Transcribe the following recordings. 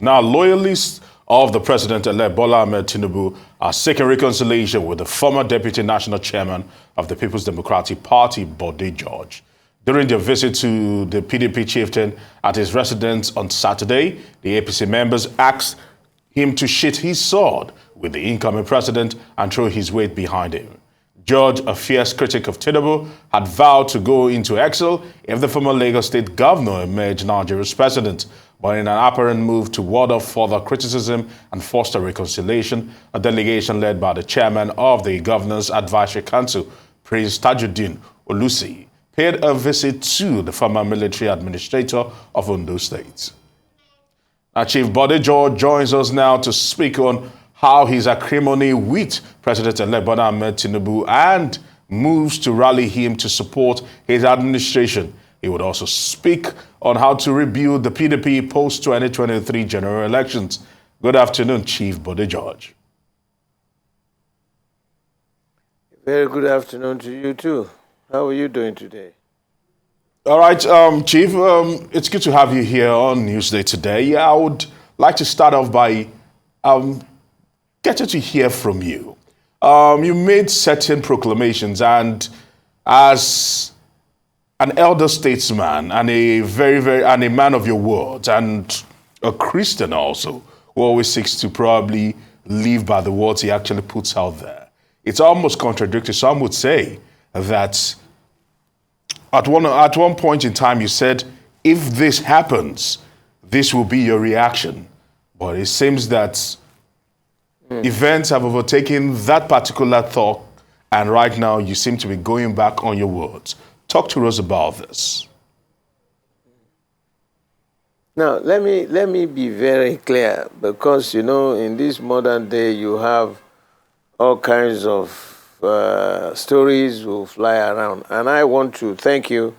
Now, loyalists of the President-elect Bola Tinubu are seeking reconciliation with the former Deputy National Chairman of the People's Democratic Party, Bode George. During their visit to the PDP chieftain at his residence on Saturday, the APC members asked him to sheath his sword with the incoming president and throw his weight behind him. George, a fierce critic of Tinubu, had vowed to go into exile if the former Lagos State governor emerged Nigeria's president. But in an apparent move to ward off further criticism and foster reconciliation, a delegation led by the chairman of the Governor's Advisory Council, Prince Tajuddin Olusi, paid a visit to the former military administrator of Ondo State. Now, Chief Bode George joins us now to speak on how his acrimony with President-elect Bola Tinubu and moves to rally him to support his administration. He would also speak on how to rebuild the PDP post-2023 general elections. Good afternoon, Chief Bode George. Very good afternoon to you too. How are you doing today? All right, Chief, it's good to have you here on Newsday today. I would like to start off by getting to hear from you. You made certain proclamations, and as an elder statesman and a and a man of your word and a Christian also, who always seeks to probably live by the words he actually puts out there, it's almost contradictory. Some would say that at one point in time you said, if this happens, this will be your reaction. But it seems that events have overtaken that particular thought, and right now you seem to be going back on your words. Talk to us about this. Now, let me be very clear, because, you know, in this modern day, you have all kinds of stories will fly around. And I want to thank you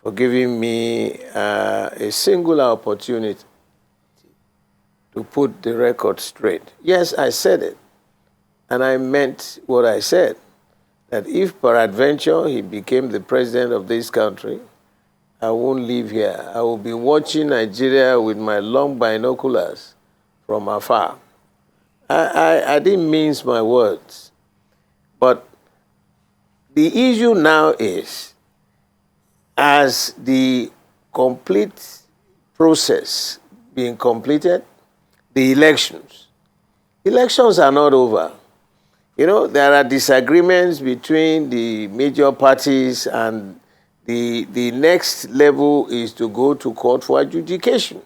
for giving me a singular opportunity to put the record straight. Yes, I said it, and I meant what I said, that if peradventure he became the president of this country, I won't live here. I will be watching Nigeria with my long binoculars from afar. I didn't mince my words. But the issue now is, as the complete process being completed, the elections are not over. You know, there are disagreements between the major parties, and the next level is to go to court for adjudication.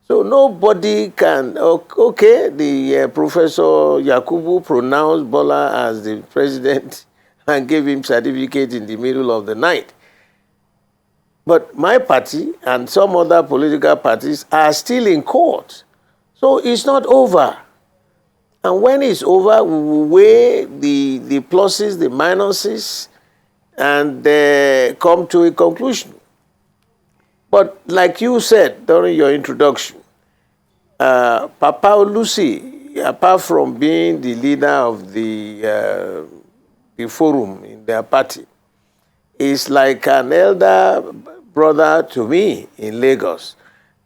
So nobody can, okay, the Professor Yakubu pronounced Bola as the president and gave him certificate in the middle of the night. But my party and some other political parties are still in court. So it's not over. And when it's over, we will weigh the pluses, the minuses, and come to a conclusion. But like you said during your introduction, Papa Olusi, apart from being the leader of the forum in their party, is like an elder brother to me in Lagos.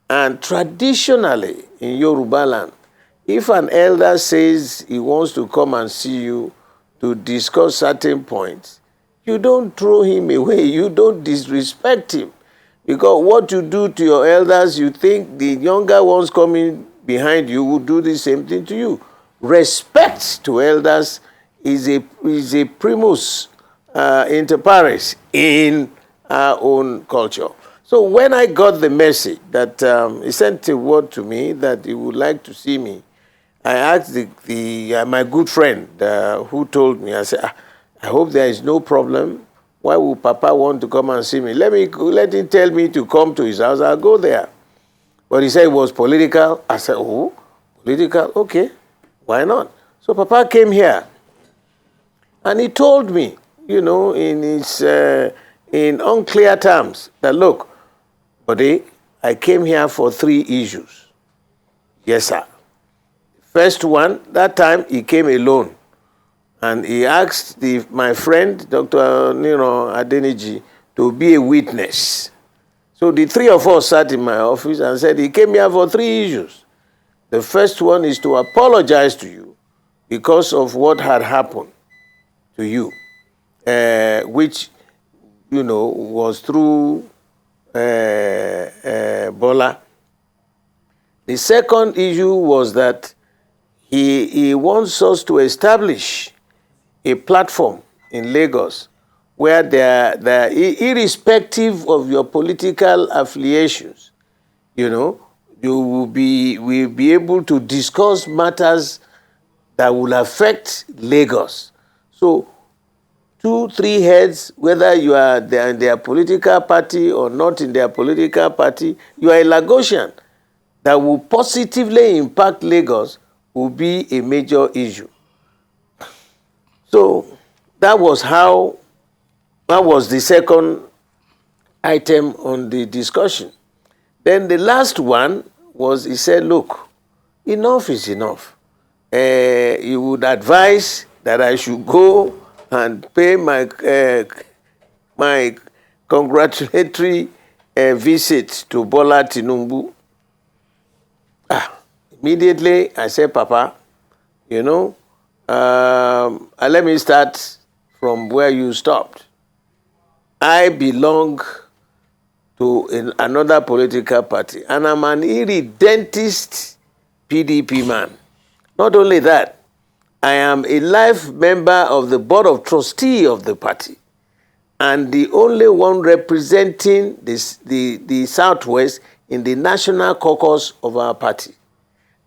And traditionally in Yoruba land, if an elder says he wants to come and see you to discuss certain points, you don't throw him away, you don't disrespect him. Because what you do to your elders, you think the younger ones coming behind you will do the same thing to you. Respect to elders is a primus inter pares in our own culture. So when I got the message that he sent a word to me that he would like to see me, I asked my good friend who told me, I said, I hope there is no problem. Why would Papa want to come and see me? Let him tell me to come to his house. I'll go there. But he said it was political. I said, oh, political? Okay, why not? So Papa came here, and he told me, you know, in unclear terms, that look, Bode, I came here for 3 issues. Yes, sir. First one, that time he came alone. And he asked my friend, Dr. Adeniji, to be a witness. So the 3 of us sat in my office and said he came here for 3 issues. The first one is to apologize to you because of what had happened to you, which, was through Bola. The second issue was that he wants us to establish a platform in Lagos where irrespective of your political affiliations, you will be able to discuss matters that will affect Lagos. So 2, 3 heads, whether you are in their political party or not in their political party, you are a Lagosian, that will positively impact Lagos will be a major issue. So that was the second item on the discussion. Then the last one was, he said, look, enough is enough. You would advise that I should go and pay my congratulatory visit to Bola Tinubu. Immediately, I said, Papa, let me start from where you stopped. I belong to another political party, and I'm an irredentist PDP man. Not only that, I am a life member of the board of trustees of the party, and the only one representing the Southwest in the national caucus of our party.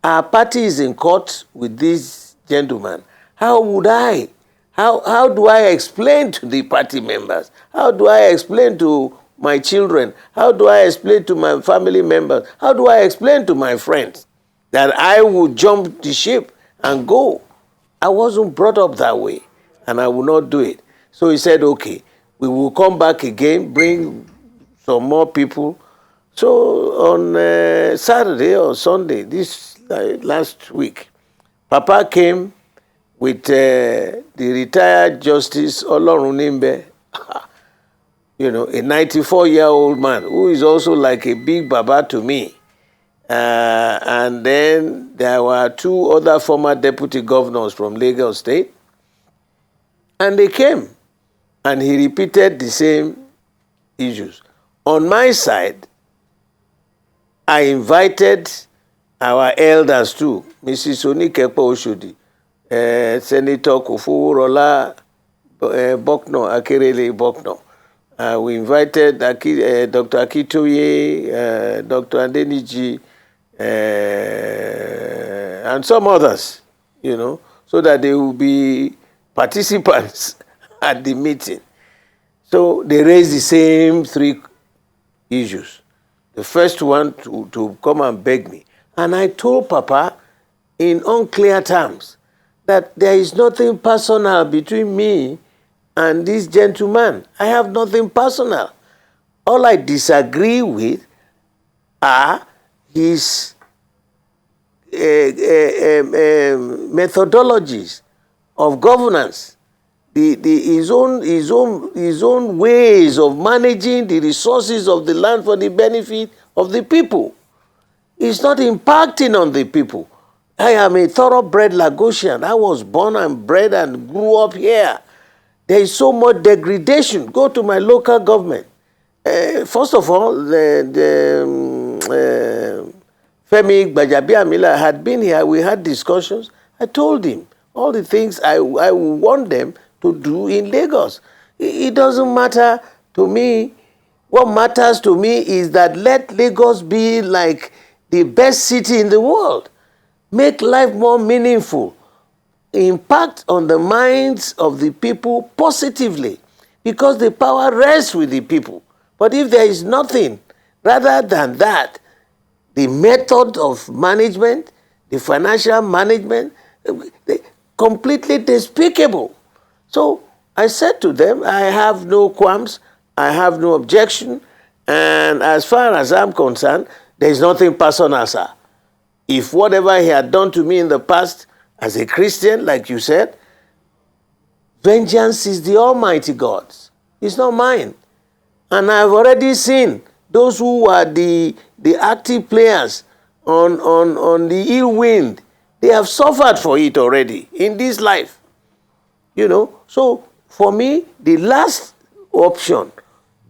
Our party is in court with this gentleman. How do I explain to the party members? How do I explain to my children? How do I explain to my family members? How do I explain to my friends that I would jump the ship and go? I wasn't brought up that way, and I will not do it. So he said, okay, we will come back again, bring some more people. So on Saturday or Sunday, this last week, Papa came with the retired Justice Olorunimbe, a 94-year-old man who is also like a big baba to me. And then there were 2 other former deputy governors from Lagos State. And they came, and he repeated the same issues. On my side, I invited our elders too, Mrs. Onikepo Oshodi, Senator Kofoworola Bokno, Akerele Bokno. We invited Dr. Akitoye, Dr. Adeniji, and some others, so that they will be participants at the meeting. So they raised the same 3 issues. The first one to come and beg me. And I told Papa in unclear terms that there is nothing personal between me and this gentleman. I have nothing personal. All I disagree with are his methodologies of governance, his own ways of managing the resources of the land for the benefit of the people. It's not impacting on the people. I am a thoroughbred Lagosian. I was born and bred and grew up here. There is so much degradation. Go to my local government. First of all, Femi Gbajabiamila had been here. We had discussions. I told him all the things I want them to do in Lagos. It doesn't matter to me. What matters to me is that let Lagos be like the best city in the world. Make life more meaningful. Impact on the minds of the people positively, because the power rests with the people. But if there is nothing rather than that, the method of management, the financial management, completely despicable. So I said to them, I have no qualms, I have no objection, and as far as I'm concerned, there is nothing personal, sir. If whatever he had done to me in the past, as a Christian, like you said, vengeance is the Almighty God's. It's not mine. And I've already seen those who are the active players on the ill wind. They have suffered for it already in this life. So for me, the last option,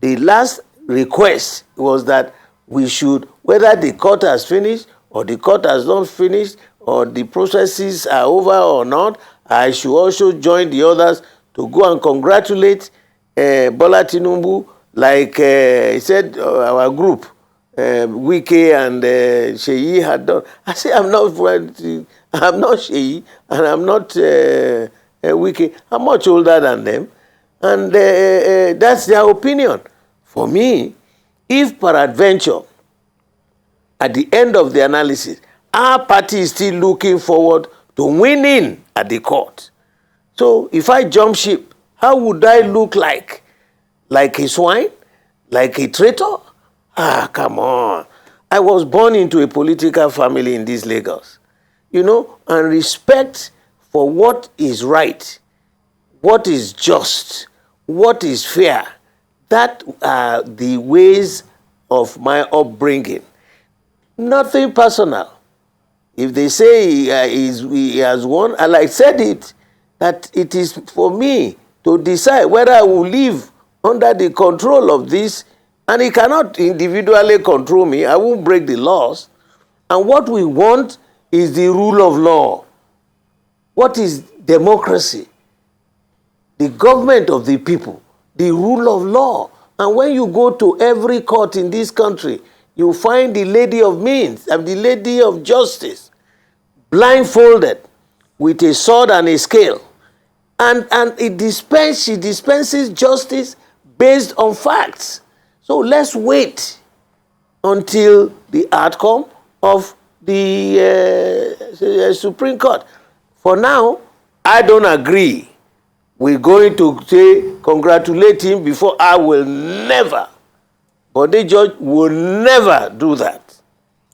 the last request was that we should, whether the court has finished or the court has not finished or the processes are over or not, I should also join the others to go and congratulate Bola Tinubu, like he said, our group, Wike and Sheyi had done. I say I'm not Sheyi and I'm not Wike. I'm much older than them, and that's their opinion. For me, if peradventure, at the end of the analysis, our party is still looking forward to winning at the court. So if I jump ship, how would I look like? Like a swine? Like a traitor? Come on. I was born into a political family in this Lagos, and respect for what is right, what is just, what is fair. That are the ways of my upbringing. Nothing personal. If they say he has won, and I said it, that it is for me to decide whether I will live under the control of this, and he cannot individually control me. I won't break the laws. And what we want is the rule of law. What is democracy? The government of the people, the rule of law. And when you go to every court in this country, you find the lady of means and the lady of justice blindfolded with a sword and a scale. And she dispenses justice based on facts. So let's wait until the outcome of the Supreme Court. For now, I don't agree. We're going to say congratulate him before. I will never. Bode George will never do that,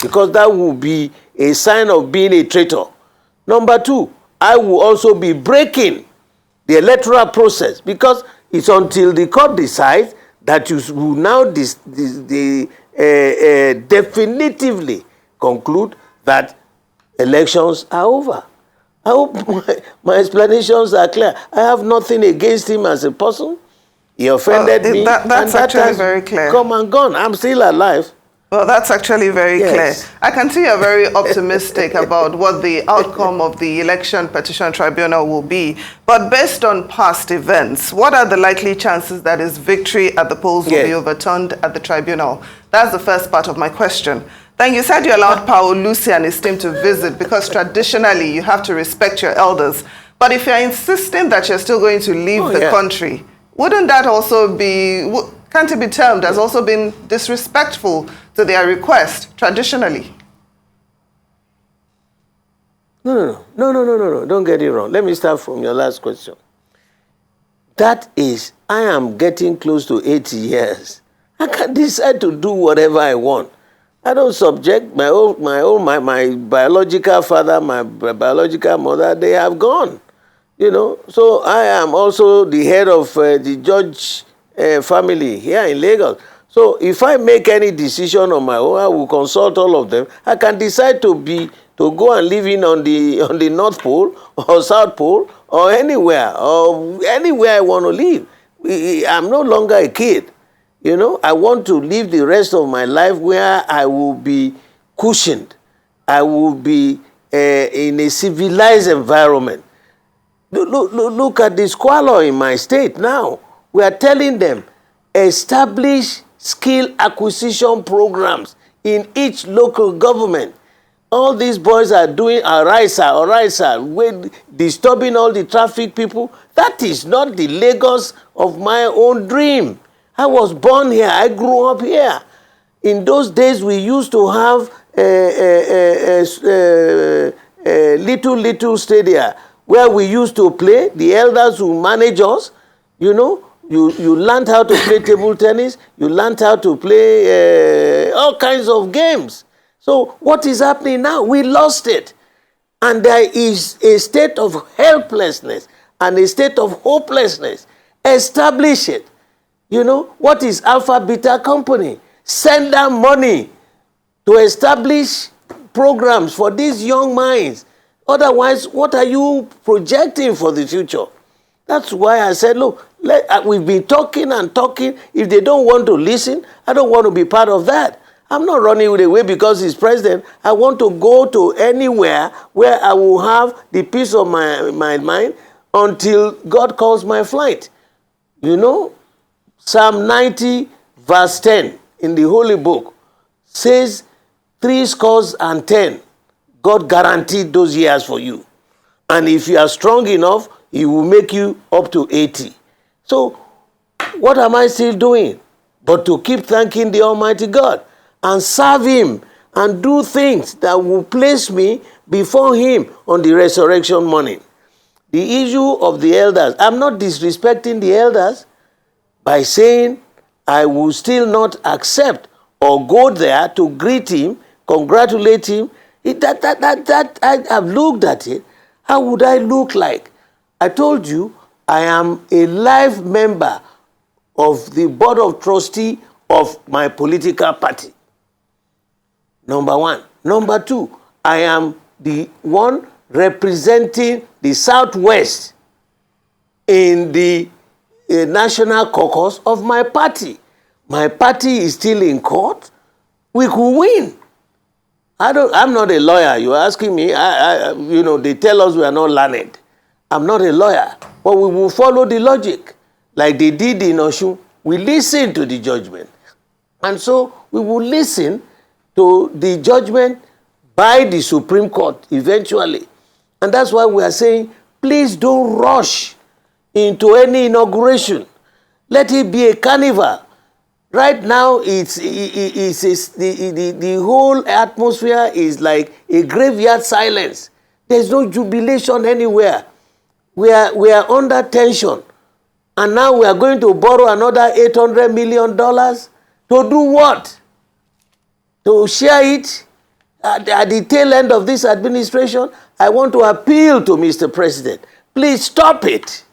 because that will be a sign of being a traitor. Number two, I will also be breaking the electoral process, because it's until the court decides that you will now definitively conclude that elections are over. I hope my explanations are clear. I have nothing against him as a person. He offended me. That's actually very clear. Come and gone. I'm still alive. Well, that's actually very clear. I can see you're very optimistic about what the outcome of the Election Petition Tribunal will be. But based on past events, what are the likely chances that his victory at the polls will be overturned at the tribunal? That's the first part of my question. Then you said you allowed Paul Lucy and his team to visit because traditionally you have to respect your elders. But if you're insisting that you're still going to leave the country, wouldn't that also be, can't it be termed as also being disrespectful to their request traditionally? No. Don't get it wrong. Let me start from your last question. That is, I am getting close to 80 years. I can decide to do whatever I want. I don't subject my biological father, my biological mother. They have gone, So I am also the head of the George family here in Lagos. So if I make any decision on my own, I will consult all of them. I can decide to go and live in on the North Pole or South Pole or anywhere I want to live. I'm no longer a kid. I want to live the rest of my life where I will be cushioned. I will be in a civilized environment. Look at the squalor in my state now. We are telling them, establish skill acquisition programs in each local government. All these boys are doing all right, sir, disturbing all the traffic people. That is not the Lagos of my own dream. I was born here. I grew up here. In those days, we used to have little stadia where we used to play. The elders who manage us, you learned how to play table tennis. You learned how to play all kinds of games. So what is happening now? We lost it. And there is a state of helplessness and a state of hopelessness. Establish it. What is Alpha Beta Company? Send them money to establish programs for these young minds. Otherwise, what are you projecting for the future? That's why I said, look, we've been talking and talking. If they don't want to listen, I don't want to be part of that. I'm not running away because he's president. I want to go to anywhere where I will have the peace of my mind until God calls my flight. You know, Psalm 90 verse 10 in the Holy Book says 70, God guaranteed those years for you. And if you are strong enough, He will make you up to 80. So what am I still doing? But to keep thanking the Almighty God and serve Him and do things that will place me before Him on the resurrection morning. The issue of the elders, I'm not disrespecting the elders by saying I will still not accept or go there to greet him, congratulate him. I have looked at it. How would I look like? I told you I am a live member of the board of trustee of my political party. Number one. Number two, I am the one representing the Southwest in the national caucus of my party. My party is still in court. We could win. I'm not a lawyer. You're asking me. They tell us we are not learned. I'm not a lawyer, but we will follow the logic, like they did in Osun. We listen to the judgment, and so we will listen to the judgment by the Supreme Court eventually. And that's why we are saying, please don't rush into any inauguration. Let it be a carnival. Right now, the whole atmosphere is like a graveyard silence. There's no jubilation anywhere. We are under tension. And now we are going to borrow another $800 million to do what? To share it at the tail end of this administration. I want to appeal to Mr. President. Please stop it.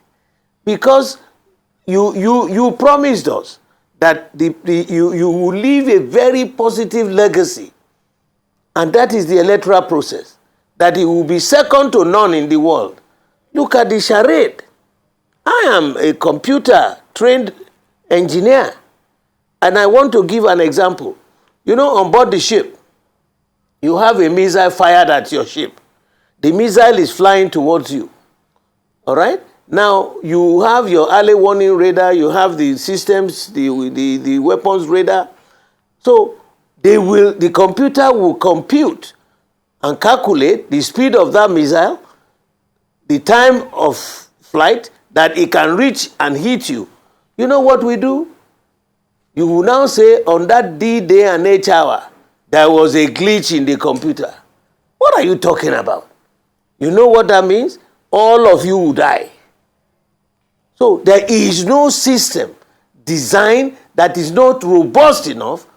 Because you promised us that you will leave a very positive legacy. And that is the electoral process. That it will be second to none in the world. Look at the charade. I am a computer-trained engineer. And I want to give an example. You know, on board the ship, you have a missile fired at your ship. The missile is flying towards you. All right? Now, you have your early warning radar, you have the systems, the weapons radar. So, the computer will compute and calculate the speed of that missile, the time of flight that it can reach and hit you. You know what we do? You will now say, on that D, day, and H hour, there was a glitch in the computer. What are you talking about? You know what that means? All of you will die. So there is no system designed that is not robust enough.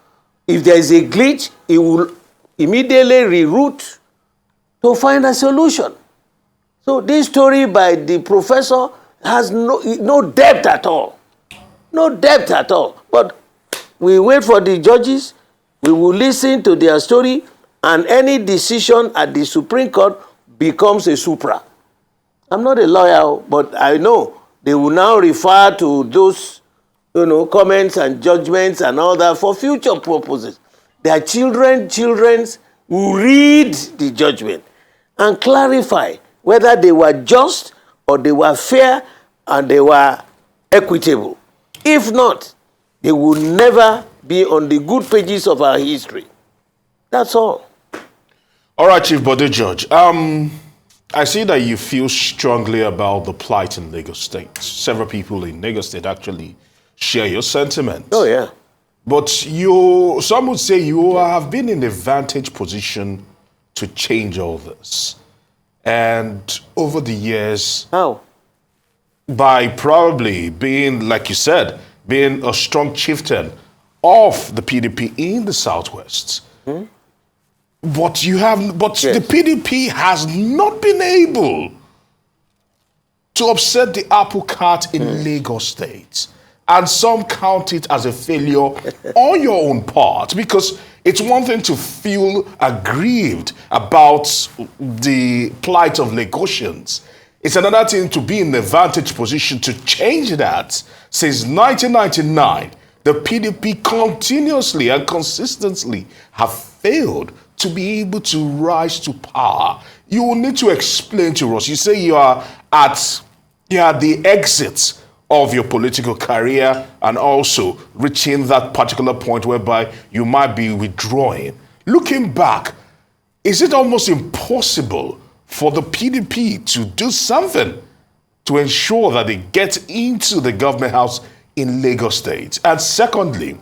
If there is a glitch, it will immediately reroute to find a solution. So this story by the professor has no depth at all. No depth at all. But we wait for the judges, we will listen to their story, and any decision at the Supreme Court becomes a supra. I'm not a lawyer, but I know they will now refer to those, comments and judgments and all that for future purposes. Their children will read the judgment and clarify whether they were just or they were fair and they were equitable. If not, they will never be on the good pages of our history. That's all. All right, Chief Bode George. I see that you feel strongly about the plight in Lagos State. Several people in Lagos State actually share your sentiments. Oh, yeah. But some would say you have been in a vantage position to change all this. And over the years... How? By probably being, like you said, being a strong chieftain of the PDP in the Southwest. Hmm? But yes. The PDP has not been able to upset the apple cart in Lagos State. And some count it as a failure on your own part, because It's one thing to feel aggrieved about the plight of Lagosians. It's another thing to be in the vantage position to change that. Since 1999, the PDP continuously and consistently have failed to be able to rise to power. You will need to explain to us. You say you are at the exit of your political career and also reaching that particular point whereby you might be withdrawing. Looking back, is it almost impossible for the PDP to do something to ensure that they get into the government house in Lagos State? And secondly,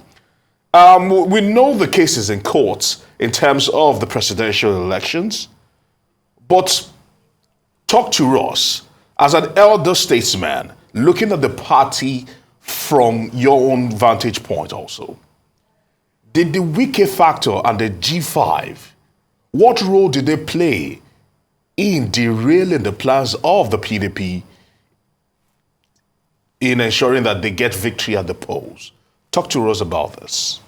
we know the cases in courts in terms of the presidential elections, but talk to us as an elder statesman, looking at the party from your own vantage point also. Did the Wike factor and the G5, what role did they play in derailing the plans of the PDP in ensuring that they get victory at the polls? Talk to us about this.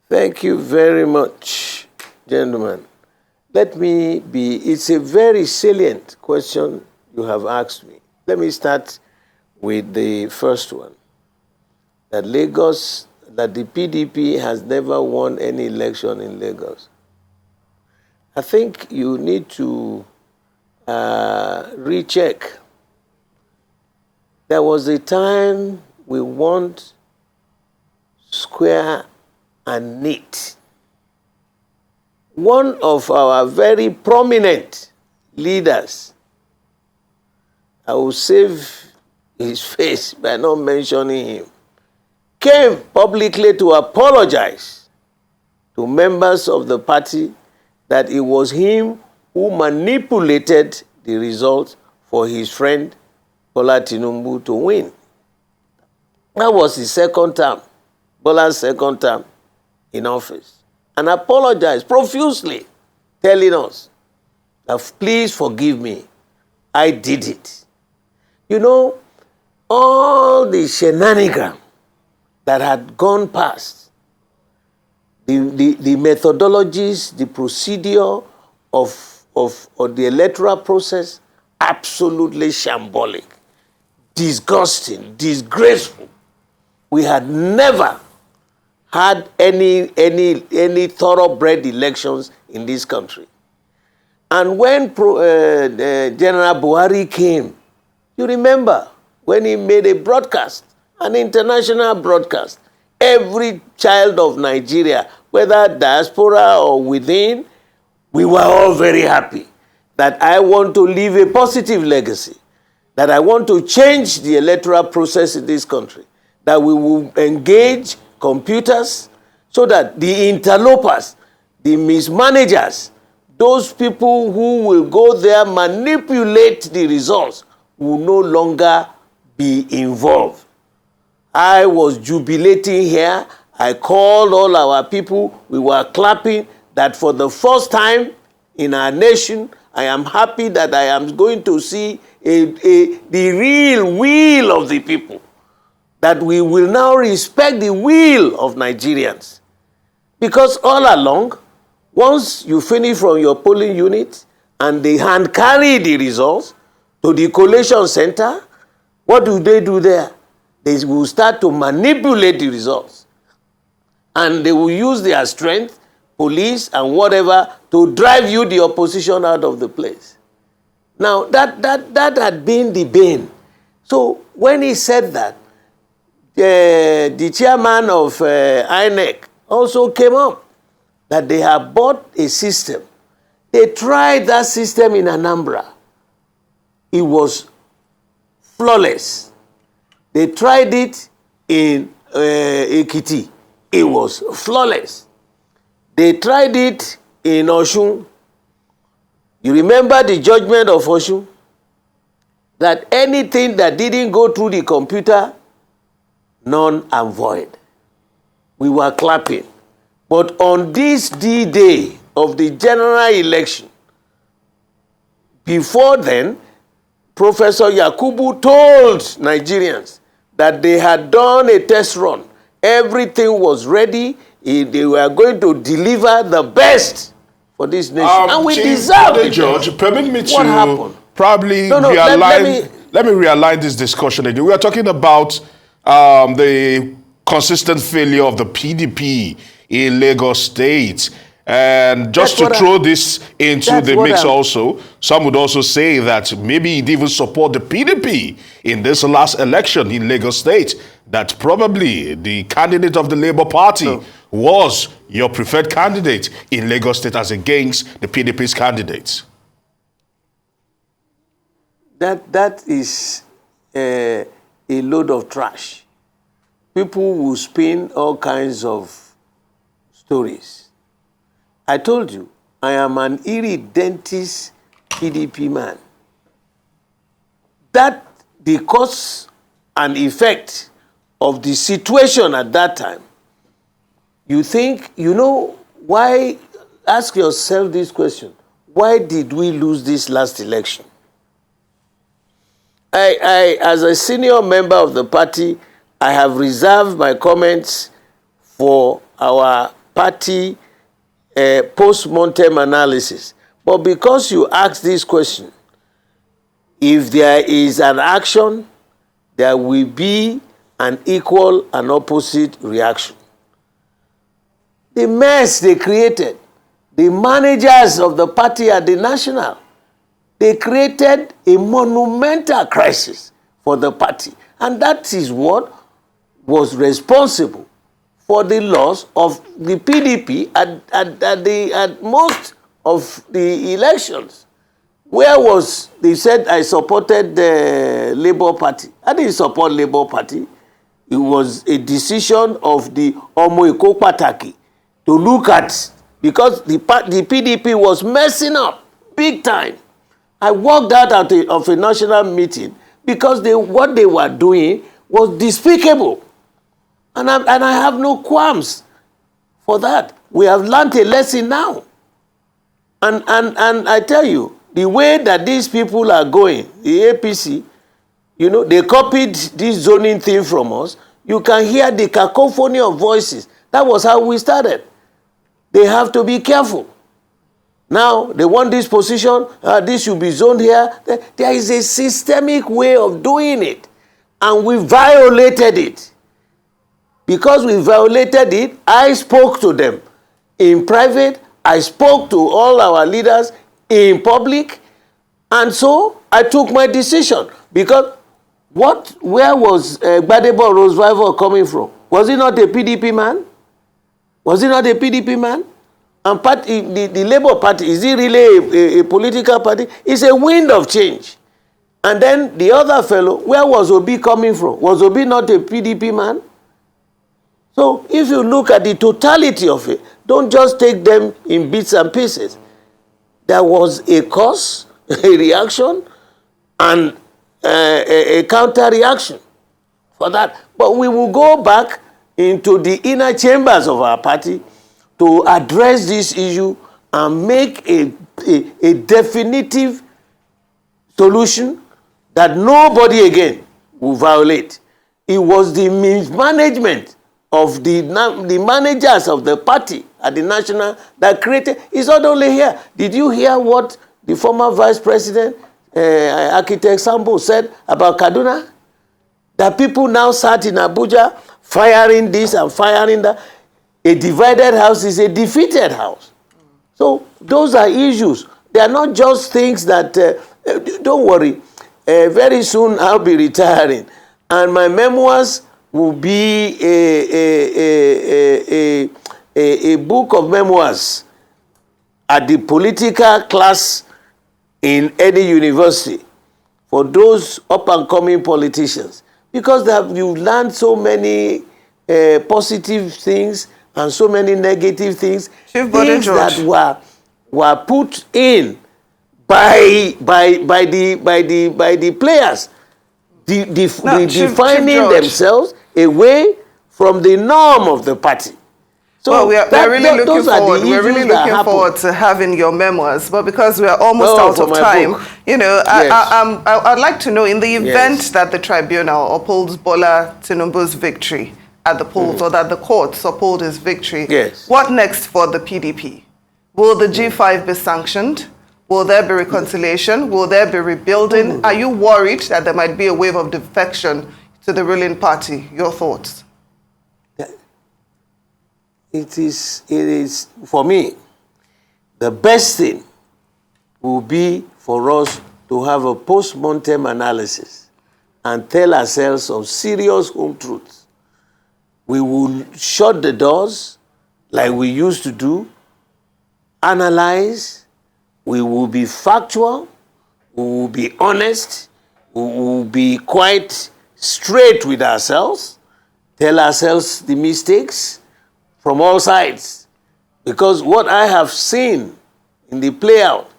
Thank you very much, gentlemen. It's a very salient question you have asked me. Let me start with the first one. That the PDP has never won any election in Lagos. I think you need to recheck. There was a time we won square and neat. One of our very prominent leaders, I will save his face by not mentioning him, came publicly to apologize to members of the party that it was him who manipulated the result for his friend Bola Tinubu to win. That was his second term, Bola's second term in office. And apologized profusely, telling us that please forgive me, I did it. You know, all the shenanigans that had gone past, the methodologies, the procedure of the electoral process, absolutely shambolic, disgusting, disgraceful. We had never had any thoroughbred elections in this country. And when General Buhari came, you remember when he made a broadcast, an international broadcast, every child of Nigeria, whether diaspora or within, we were all very happy that I want to leave a positive legacy, that I want to change the electoral process in this country, that we will engage computers so that the interlopers, the mismanagers, those people who will go there, manipulate the results, will no longer be involved. I was jubilating here. I called all our people. We were clapping that for the first time in our nation, I am happy that I am going to see the real will of the people, that we will now respect the will of Nigerians. Because all along, once you finish from your polling unit and they hand carry the results to the collation center, what do they do there? They will start to manipulate the results. And they will use their strength, police and whatever, to drive you, the opposition, out of the place. Now, that had been the bane. So when he said that, the chairman of INEC also came up that they have bought a system. They tried that system in Anambra. It was flawless. They tried it in Ekiti. It was flawless. They tried it in Osun. You remember the judgment of Osun? That anything that didn't go through the computer, null and void. We were clapping. But on this D-Day of the general election, before then, Professor Yakubu told Nigerians that they had done a test run. Everything was ready. They were going to deliver the best for this nation. And we deserve it. George, permit me to what happened? probably let me realign this discussion again. We are talking about the consistent failure of the PDP in Lagos State. And just to throw this into the mix also, some would also say that maybe he'd even support the PDP in this last election in Lagos State, that probably the candidate of the Labour Party was your preferred candidate in Lagos State as against the PDP's candidates. That is a load of trash. People will spin all kinds of stories. I told you, I am an irredentist PDP man. That the cause and effect of the situation at that time, you think, you know, why, ask yourself this question, why did we lose this last election? I as a senior member of the party, I have reserved my comments for our party post-mortem analysis. But because you asked this question, if there is an action, there will be an equal and opposite reaction. The mess they created, the managers of the party at the national, they created a monumental crisis for the party. And that is what was responsible for the loss of the PDP at most of the elections. Where was, they said I supported the Labour Party. I didn't support Labour Party. It was a decision of the Omo Eko Pataki to look at, because the PDP was messing up big time. I walked out of a national meeting because what they were doing was despicable. And I have no qualms for that. We have learned a lesson now. And I tell you, the way that these people are going, the APC, you know, they copied this zoning thing from us. You can hear the cacophony of voices. That was how we started. They have to be careful. Now, they want this position, this should be zoned here. There is a systemic way of doing it. And we violated it. Because we violated it, I spoke to them in private. I spoke to all our leaders in public. And so I took my decision. Because where was Gbadebo Rosevival coming from? Was he not a PDP man? Was he not a PDP man? And the Labour Party, is it really a political party? It's a wind of change. And then the other fellow, where was Obi coming from? Was Obi not a PDP man? So if you look at the totality of it, don't just take them in bits and pieces. There was a cause, a reaction, and a counter-reaction for that. But we will go back into the inner chambers of our party to address this issue and make a definitive solution that nobody again will violate. It was the mismanagement of the managers of the party at the national that created. It's not only here. Did you hear what the former vice president, architect Sambo, said about Kaduna? That people now sat in Abuja firing this and firing that. A divided house is a defeated house. So those are issues. They are not just things that, don't worry, very soon I'll be retiring. And my memoirs will be a book of memoirs at the political class in any university for those up-and-coming politicians. Because you've learned so many positive things and so many negative things, Chief Bode George, that were put in by the players, defining themselves away from the norm of the party. So well, we're really looking forward to having your memoirs, but because we are almost out of time, you know, yes. I'd like to know, in the event that the tribunal upholds Bola Tinubu's victory at the polls, or that the courts uphold his victory. Yes. What next for the PDP? Will the G5 be sanctioned? Will there be reconciliation? Will there be rebuilding? Are you worried that there might be a wave of defection to the ruling party? Your thoughts? It is, for me, the best thing will be for us to have a post-mortem analysis and tell ourselves some serious home truths. We will shut the doors like we used to do, analyze, we will be factual, we will be honest, we will be quite straight with ourselves, tell ourselves the mistakes from all sides. Because what I have seen in the play out,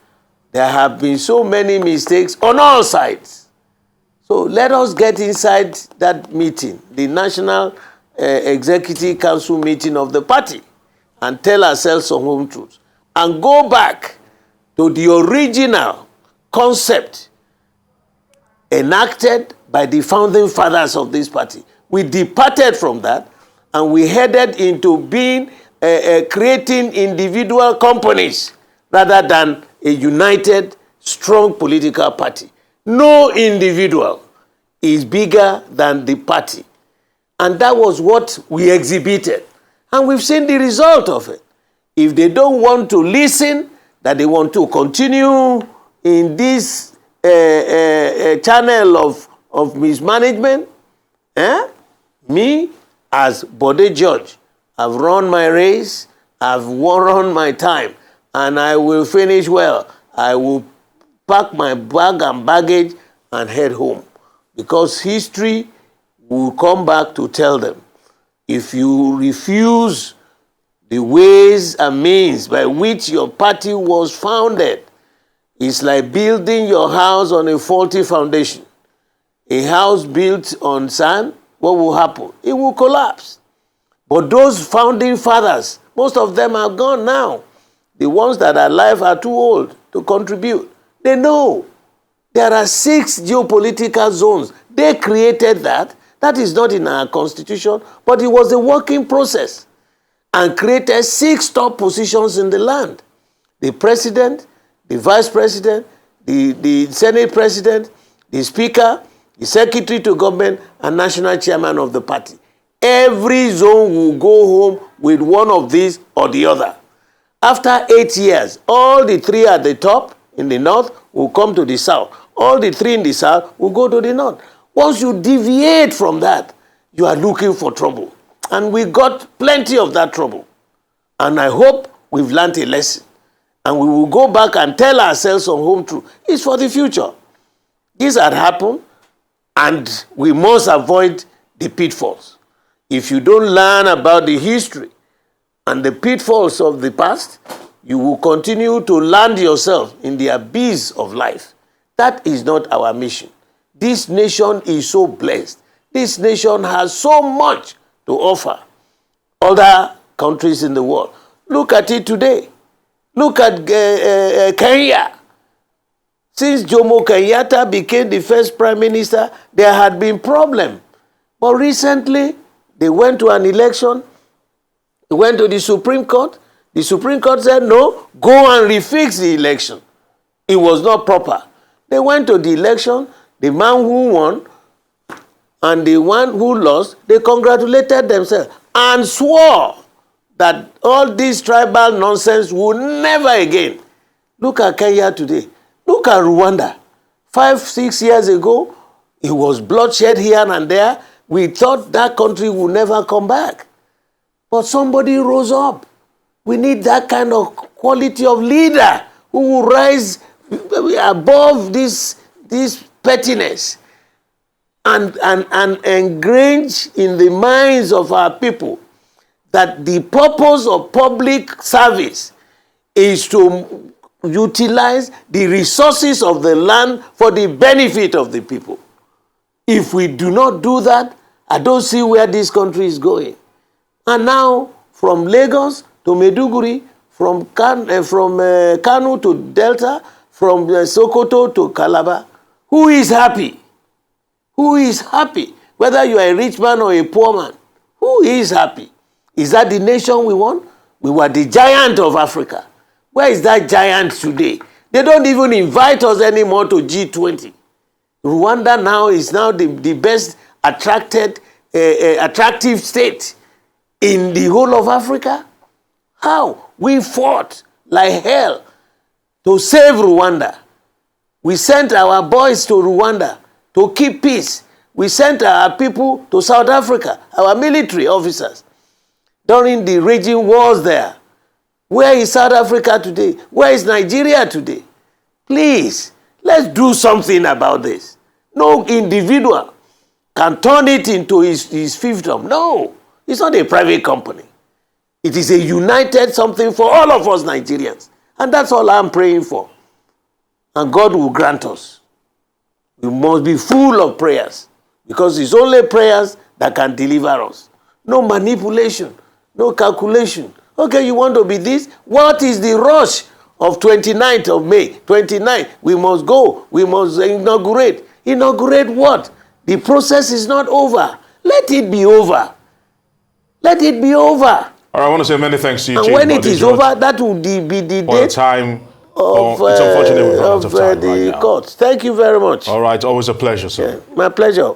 there have been so many mistakes on all sides. So let us get inside that meeting, the National Executive Council meeting of the party, and tell ourselves some home truths. And go back to the original concept enacted by the founding fathers of this party. We departed from that and we headed into being creating individual companies rather than a united, strong political party. No individual is bigger than the party. And that was what we exhibited. And we've seen the result of it. If they don't want to listen, that they want to continue in this channel of mismanagement, me, as Bode George, I've run my race, I've run my time, and I will finish well. I will pack my bag and baggage and head home. Because history will come back to tell them, if you refuse the ways and means by which your party was founded, it's like building your house on a faulty foundation. A house built on sand, what will happen? It will collapse. But those founding fathers, most of them are gone now. The ones that are alive are too old to contribute. They know there are 6 geopolitical zones. They created that. That is not in our constitution, but it was a working process, and created 6 top positions in the land. The president, the vice president, the senate president, the speaker, the secretary to government, and national chairman of the party. Every zone will go home with one of these or the other. After 8 years, all the 3 at the top in the north will come to the south. All the 3 in the south will go to the north. Once you deviate from that, you are looking for trouble. And we got plenty of that trouble. And I hope we've learned a lesson. And we will go back and tell ourselves on home truth. It's for the future. This had happened, and we must avoid the pitfalls. If you don't learn about the history and the pitfalls of the past, you will continue to land yourself in the abyss of life. That is not our mission. This nation is so blessed. This nation has so much to offer other countries in the world. Look at it today. Look at Kenya. Since Jomo Kenyatta became the first prime minister, there had been problems. But recently, they went to an election. They went to the Supreme Court. The Supreme Court said, no, go and refix the election. It was not proper. They went to the election. The man who won and the one who lost, they congratulated themselves and swore that all this tribal nonsense will never again. Look at Kenya today. Look at Rwanda. 5-6 years ago, it was bloodshed here and there. We thought that country would never come back. But somebody rose up. We need that kind of quality of leader who will rise above this pettiness and engrange in the minds of our people that the purpose of public service is to utilize the resources of the land for the benefit of the people. If we do not do that, I don't see where this country is going. And now, from Lagos to Maiduguri, from Kano to Delta, from Sokoto to Calabar, who is happy? Who is happy? Whether you are a rich man or a poor man, Who is happy? Is that the nation we want? We were the giant of Africa. Where is that giant today? They don't even invite us anymore to G20. Rwanda now is now the best attractive state in the whole of Africa. How? We fought like hell to save Rwanda. We sent our boys to Rwanda to keep peace. We sent our people to South Africa, our military officers, during the raging wars there. Where is South Africa today? Where is Nigeria today? Please, let's do something about this. No individual can turn it into his fiefdom. No, it's not a private company. It is a united something for all of us Nigerians. And that's all I'm praying for. And God will grant us. We must be full of prayers, because it's only prayers that can deliver us. No manipulation, no calculation. Okay, you want to be this? What is the rush of 29th of May? 29th, we must go. We must inaugurate. Inaugurate what? The process is not over. Let it be over. Let it be over. All right, I want to say many thanks to you, and Chief when Bode it is George, over, that will be the for the date time. of, It's unfortunate we've run out of time the right now. court. Thank you very much. All right, always a pleasure, sir. My pleasure.